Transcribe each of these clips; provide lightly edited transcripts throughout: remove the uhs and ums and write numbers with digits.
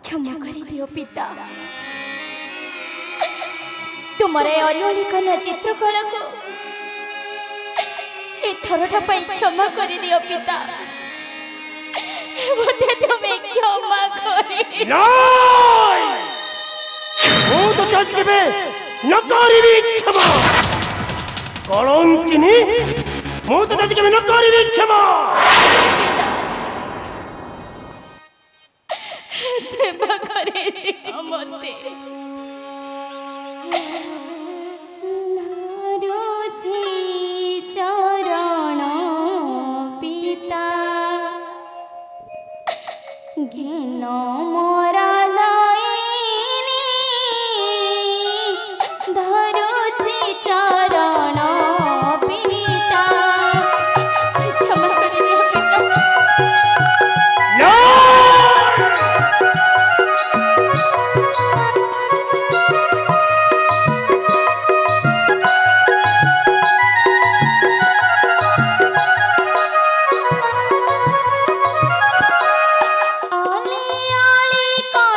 क्षमा कर दियो पिता। तुम्हारे अलिअलि कना चित्रकला को ए थरटा पाई क्षमा कर दियो पिता। मुझे तुम्हें क्षमा करी नहीं वो तो जज के बे नकारी भी क्षमा कलंकिनी वो तो जज के बे नकारी भी क्षमा क्षमा करे दियो मते। चरण पिता घेन मोरा दायिनी धरुछि चरण पिता। क्षमा कर दियो पिता। आली आली का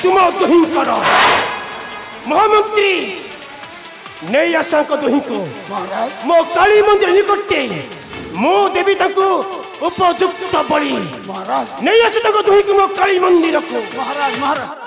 तुम दुही कर महामंत्री नहीं आशा दुही को मो काली मंदिर निकटे मो देवी ताको उपयुक्त बड़ी महाराज नहीं आसे ताको दुही को मो काली मंदिर को महाराज महाराज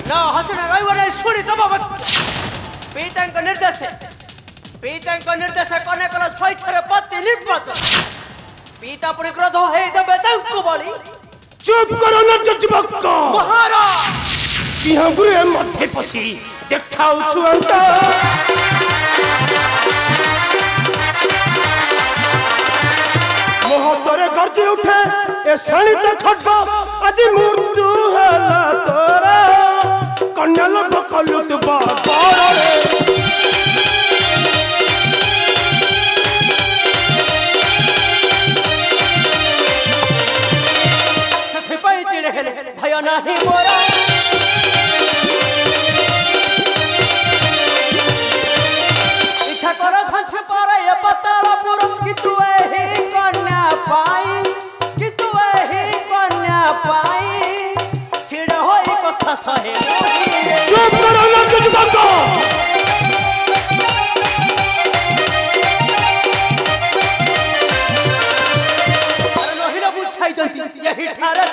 ना हसन रविवार सुनी तब पीतांक निर्देश कने कला स्वेच्छारे पत्नी निर्वाचन पीता पुणी क्रोध हे देबे तांको बली चुप करो न जुबक महाराज सिंहपुर मध्य पसी देखाऊ छुअंत मोहतरे गर्जी उठे ए शाणित खड्ग आज मृत्यु हला तोरा कन्या लोभ कलुत बारे सथिपाई तिले हेले भय नाही मोरा इच्छा करो धंस पर ये पतालपुर कि तू ही कन्या पाई कि तू ही कन्या पाई छिड़ होई कथा सहे चुप करो न जुबक यही ठारे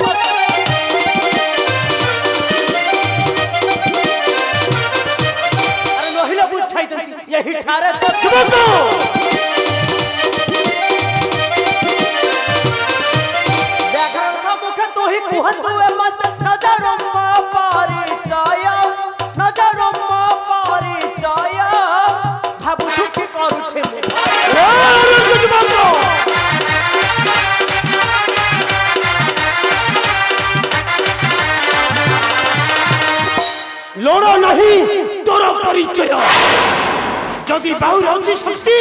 अरे नहिला बुझाई जंती यही ठारे देखा था मुख तो ही कुहतु मत नजर मा परिचय भाबु छुकी करू छे लोड़ा नहीं तोरा परिचय जदि बाहुर अच्छी शक्ति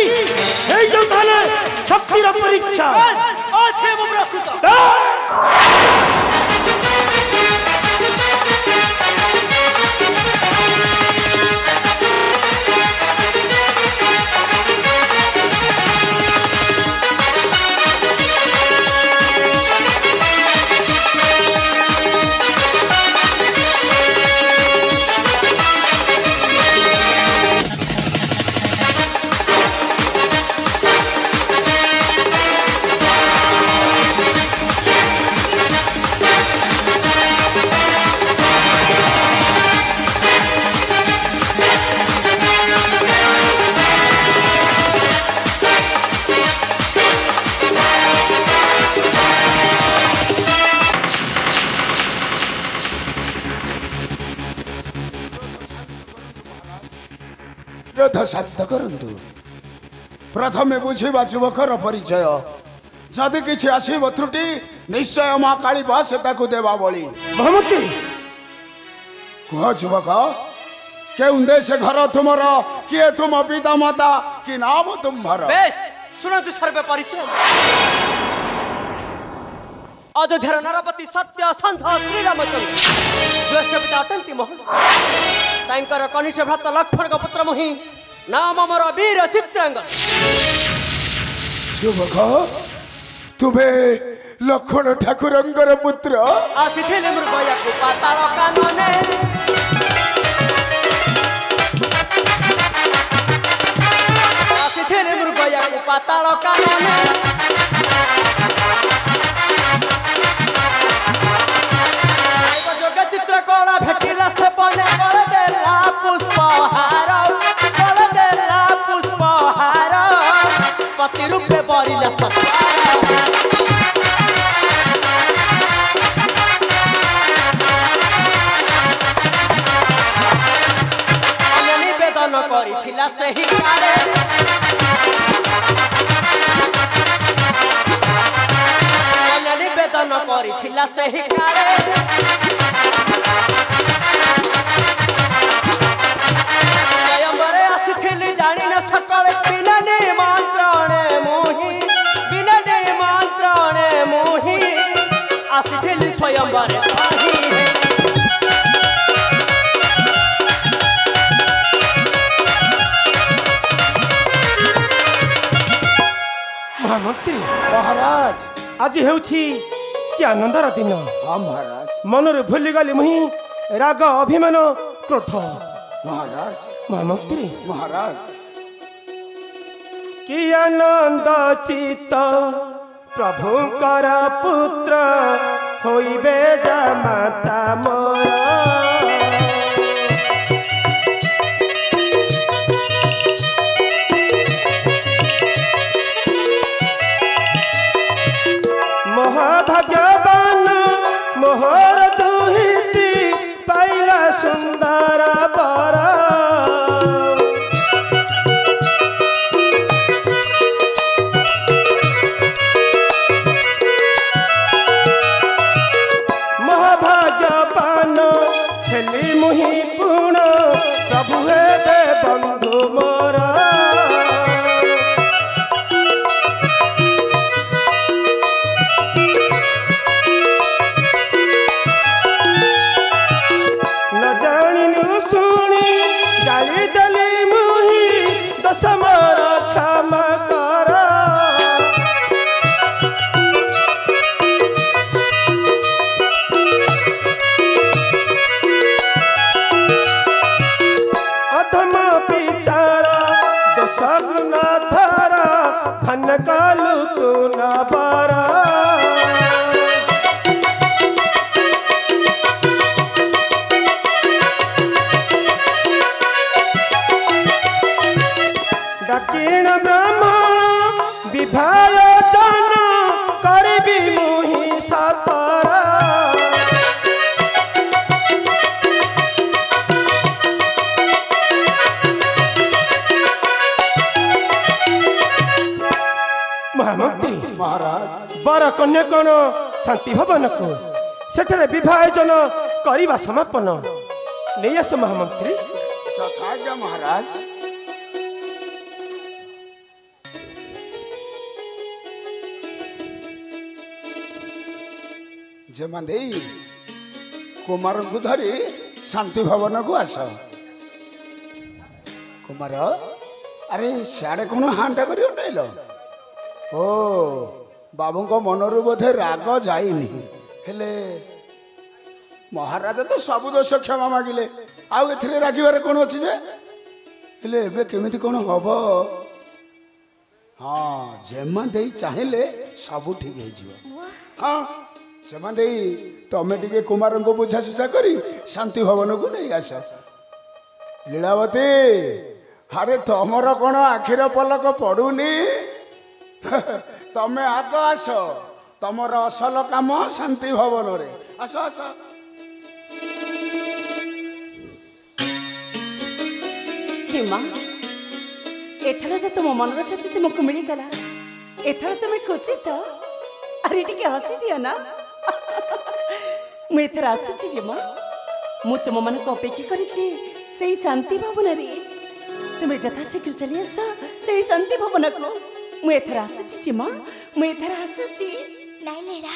हे जो ताले शक्तिर परीक्षा अच्छे वो प्रस्तुत शांत करंतु प्रथमे बुझिबा युवकर परिचय जदि किछि आसीब त्रुटि निश्चय मां काली बास ताकु देबा बळी महामंत्री कह युवक केउं देश घर तुमर किए तुम पिता माता कि नाम तुम्हार बेस सुनंतु सर्वे परिचय अयोध्यार नरपति सत्य संत श्री रामचंद्र ज्येष्ठ पिता अटंती मोहन तांकर कनिष्ठ भ्राता लक्ष्मण का पुत्र मुहि नाम अमर वीर चित्रांगद युवक तुमे लक्ष्मण ठाकुरंकर पुत्र आसीथिले मृगया को पाताल कानने आसीथिले मृगया को पाताल कानने जोग चित्र कला भेटिला से बने कर देला पुष्पहार पति रूपे बरिला सत्कार निवेदन करिथिला सही कारे निवेदन करिथिला सही कारे स्वयंवरे आसीथिली जानि न सकल बिना निमंत्रणे मोहि आसीथिली स्वयंवरे महामंत्री महाराज आज हेउछि कि आनंदर दिन हाँ महाराज मनरे भूली गली मुही राग अभिमान क्रोध महाराज महामंत्री महाराज कि आनंद चित्त प्रभुकर पुत्र होइबे जामाता मोर महाभाग्यवान मोहर दुहिती पाइला सुंदर बर महाभाग्यवान छेली मुहि पूर्ण प्रभु हेबे बंधु मोर कालू तू न पारा दक्षिण ब्राह्मण विभाय जन करबी मुहि सातरा महामंत्री महाराज बर कन्या कौन शांति भवन को सेठरे विभाजन करवा समापन नहीं आस महामंत्री तथाज्ञा महाराज जेमांदे कुमार को धरी शांति भवन को आस कुमार अरे सियाड़े कौन हांटा कर ओ बाबू को मनरु बोधे राग जाइनी हेले महाराज तो सब दोष क्षमा मागिले आउ एथिरे रागिबार कोन अछि जे हेले एबे केमिति कोन हबो हाँ जेमा देई चाहिले सब ठीक हे जिवो हाँ जेमा देई तमे टिके कुमार को बुझा सुझा करी शांति भवन को नहीं आस लीलावती अरे तमर कोन आखिर पलक पड़ुनी तमे आग आस तमर असल काम शांति भवन रे आस आस सीमा एथर तो तुम मनर शक्ति तुमको मिलगला एथर तुम खुशी तो अरे टिके हसी दियो ना मुझे आसुची जीमा मु तुम मन को अपेक्षा करी से शांति भवन रे तुम्हें यथाशीघ्र चली आस से शांति भवन को मुझे आसुची जीमा मुझे आसुची नाई लेला